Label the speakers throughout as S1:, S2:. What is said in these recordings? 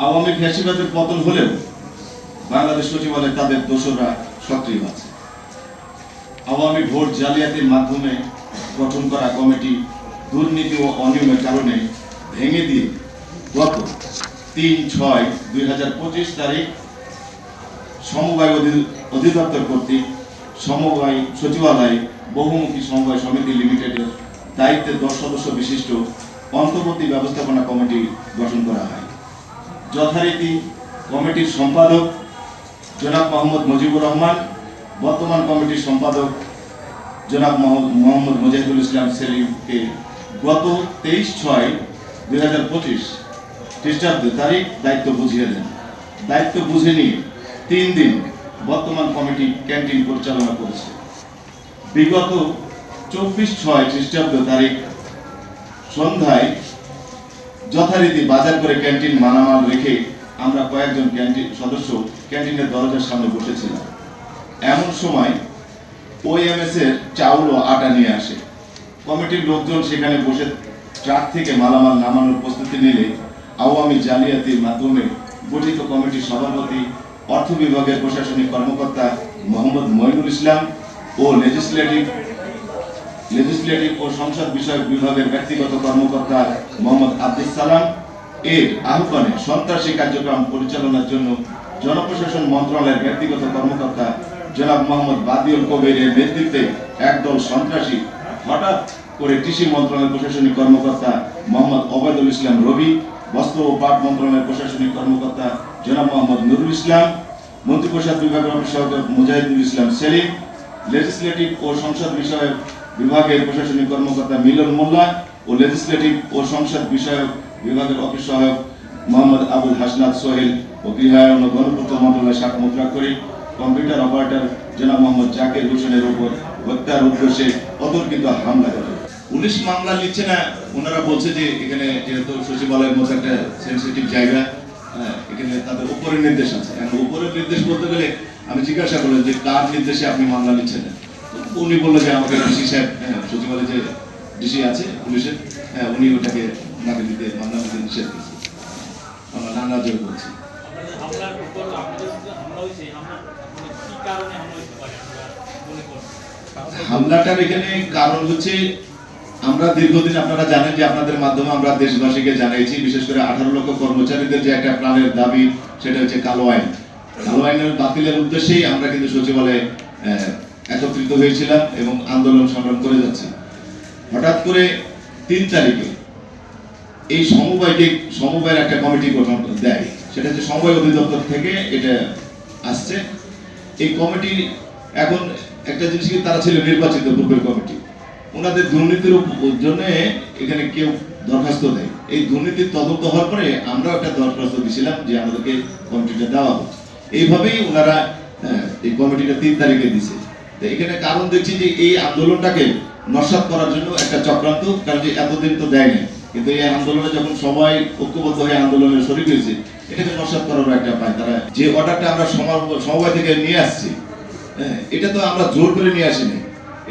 S1: আওয়ামী ফ্যাসিবাদের পতন হলেও বাংলাদেশ সচিবালয়ে তাদের দোসররা সক্রিয় আছে। আওয়ামী ভোট জালিয়াতির মাধ্যমে গঠন করা কমিটি দুর্নীতি ও অনিয়মের কারণে ভেঙে দিয়ে গত ৩/৬/২০২৫ তারিখ সমবায় অধিদপ্তর কর্তৃক সমবায় সচিবালয় বহুমুখী সমবায় সমিতি লিমিটেডের দায়িত্বে 10 সদস্য বিশিষ্ট অন্তর্বর্তী ব্যবস্থাপনা কমিটি গঠন করা হয়। যথারীতি কমিটির সম্পাদক জনাব মোহাম্মদ মুজিবুর রহমান, বর্তমান কমিটির সম্পাদক জনাব মোহাম্মদ মুজাহিদুল ইসলাম সেলিমকে গত 23/6/২০২৫ খ্রিস্টাব্দ তারিখ দায়িত্ব বুঝিয়ে দেন। দায়িত্ব বুঝে নিয়ে 3 দিন বর্তমান কমিটি ক্যান্টিন পরিচালনা করেছে। বিগত 24/6 খ্রিস্টাব্দ তারিখ সন্ধ্যায় যথারীতি বাজার করে ক্যান্টিন মালামাল রেখে আমরা কয়েকজন ক্যান্টিন সদস্য ক্যান্টিনের দরজার সামনে বসেছিলাম। এমন সময় ওএমএস এর চাউল ও আটা নিয়ে আসে। কমিটির লোকজন সেখানে বসে ট্রাক থেকে মালামাল নামানোর প্রস্তুতি নিলে আওয়ামী জালিয়াতির মাধ্যমে গঠিত কমিটির সভাপতি, অর্থ বিভাগের প্রশাসনিক কর্মকর্তা মোহাম্মদ মঈনুল ইসলাম ও লেজিসলেটিভ ও সংসদ বিষয়ক বিভাগের ব্যক্তিগত কর্মকর্তা মোহাম্মদ আব্দুস সালাম এর আহ্বানে সন্ত্রাসী কার্যক্রম পরিচালনার জন্য জনপ্রশাসন মন্ত্রণালয়ের ব্যক্তিগত কর্মকর্তা জনাব মোহাম্মদ বাদিউল কবির এর নেতৃত্বে একদল সন্ত্রাসী হঠাৎ করে কৃষি মন্ত্রণালয়ের প্রশাসনিক কর্মকর্তা মোহাম্মদ ওবায়দুল ইসলাম রবি, বস্ত্র ও পাট মন্ত্রণালয়ের প্রশাসনিক কর্মকর্তা জনাব মোহাম্মদ নুরুল ইসলাম, মন্ত্রিপরিষদ বিভাগের অফিস সহকারী মুজাহিদুল ইসলাম সেলিম, লেজিসলেটিভ ও সংসদ বিষয়ক বিভাগের প্রশাসনিক কর্মকর্তা মিলন মোল্লা ও লেজিসলেটিভ ও সংসদ বিষয়ক বিভাগের অফিস সহায়ক মোহাম্মদ আবুল হাসনাত সোহেল ও গৃহায়ন ও গণপূর্ত মন্ত্রণালয় শাখা মুদ্রাক্ষরিক কম্পিউটার অপারেটর জনাব মোহাম্মদ জাকির হোসেনের উপর হত্যার উদ্দেশ্যে অতর্কিত হামলা করে। পুলিশ মামলা নিচ্ছে না। ওনারা বলছে যে এখানে যেহেতু সচিবালয়ের মতো একটা সেন্সিটিভ জায়গা, এখানে তাদের উপরের নির্দেশ আছে। এখন উপরের নির্দেশ বলতে গেলে আমি জিজ্ঞাসা করলাম যে কার নির্দেশে আপনি মামলা নিচ্ছেন না। উনি বললেন যে আমাকে ডিসি সাহেব, সচিবালয়ে যে ডিসি আছে পুলিশের, উনি ওটাকে নাকে দিতে মামলা দিতে নিষেধ করেছে। আমরা নানা জয় বলছি। হামলাটার এখানে কারণ হচ্ছে, আমরা দীর্ঘদিন আপনারা জানেন যে আপনাদের মাধ্যমে আমরা দেশবাসীকে জানিয়েছি, বিশেষ করে 18 লক্ষ কর্মচারীদের যে একটা প্রাণের দাবি, সেটা হচ্ছে কালো আইন। কালো আইনের বাতিলের উদ্দেশ্যেই আমরা কিন্তু সচিবালয়ে একত্রিত হয়েছিলাম এবং আন্দোলন সংগ্রাম করে যাচ্ছি। হঠাৎ করে 3 তারিখে এই সমবায়ের একটা কমিটি গঠন দেয়, সেটা হচ্ছে সমবায় অধিদপ্তর থেকে এটা আসছে। এই কমিটি এখন একটা জিনিস কি, তারা ছিল নির্বাচিত পূর্বের কমিটি, ওনাদের দুর্নীতির জন্য এখানে কেউ দরখাস্ত দেয়। এই দুর্নীতির তদন্ত হওয়ার পরে আমরা একটা দরখাস্ত দিয়েছিলাম যে আমাদেরকে কমিটিটা দেওয়া হোক। এইভাবেই ওনারা এই কমিটিটা 3 তারিখে দিছে। তো এখানে কারণ দেখছি যে এই আন্দোলনটাকে নস্যাৎ করার জন্য একটা চক্রান্ত, কারণ যে এতদিন তো দেয়নি, কিন্তু এই আন্দোলনে যখন সবাই ঐক্যবদ্ধ হয়ে আন্দোলনে শরীক হয়েছে, এটাকে নস্যাৎ করার একটা পায়। তারা যে অর্ডারটা আমরা সমবায় থেকে নিয়ে আসছি, এটা তো আমরা জোর করে নিয়ে আসিনি,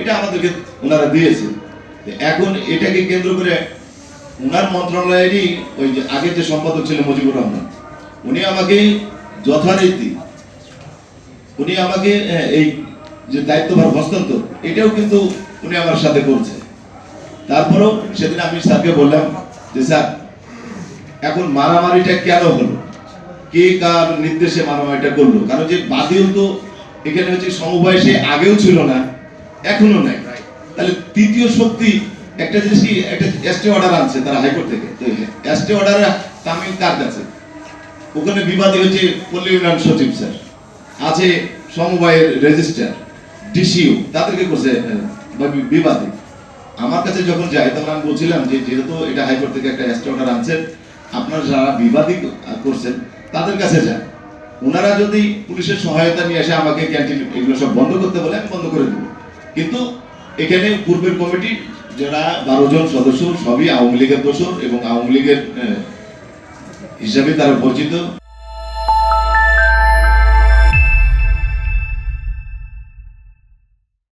S1: এটা আমাদেরকে ওনারা দিয়েছে। এখন এটাকে কেন্দ্র করে ওনার মন্ত্রণালয়েরই ওই যে আগে যে সম্পাদক ছিল মুজিবুর রহমান, উনি আমাকে যথারীতি এই যে দায়িত্বভার হস্তান্তর, এটাও কিন্তু উনি আমার সাথে করছে। তারপরেও সেদিন আমি স্যারকে বললাম যে স্যার, এখন মারামারিটা কেন হলো, কে কার নির্দেশে মারামারিটা করলো? কারণ যে বাদিল তো এখানে হচ্ছে সমবায়, সে আগেও ছিল না, এখনো নাই। তাহলে তৃতীয় শক্তি একটা জিনিস কি, একটা এসটি অর্ডার আনছে তারা হাইকোর্ট থেকে। এসটি অর্ডার তামিল কার কাছে? ওখানে বিবাদী হচ্ছে পল্লী উন্নয়ন সচিব স্যার, আছে সমবায়ের রেজিস্ট্রার, ডিসিও, তাদেরকে করছে বিবাদী। আমার কাছে যখন যায় তখন আমি বলছিলাম যে যেহেতু এটা হাইকোর্ট থেকে একটা এসটি অর্ডার আনছেন, আপনারা যারা বিবাদী করছেন তাদের কাছে যান। ওনারা যদি পুলিশের সহায়তা নিয়ে এসে আমাকে ক্যান্টিন এগুলো সব বন্ধ করতে বলে, আমি বন্ধ করে দেবো। কিন্তু এখানে পূর্বের কমিটি যারা 12 জন সদস্য, সবই আওয়ামী লীগের দোসর এবং আওয়ামী লীগের হিসাবে তারা পরিচিত।